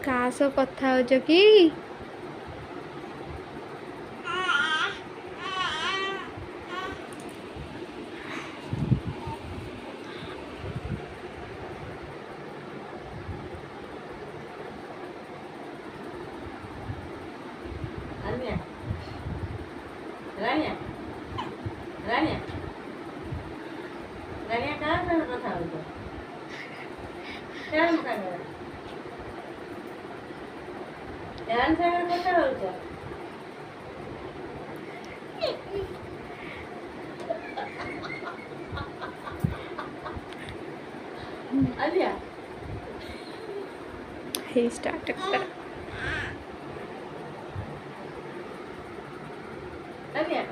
କାହା ସହ କଥା ହଉଛ କି? Rania, Rania, Rania, Rania कहाँ से কথা হইতো? কেন সাগর? কেন সাগর কথা হইতো? আলিয়া हे स्टार्ट कर। Rania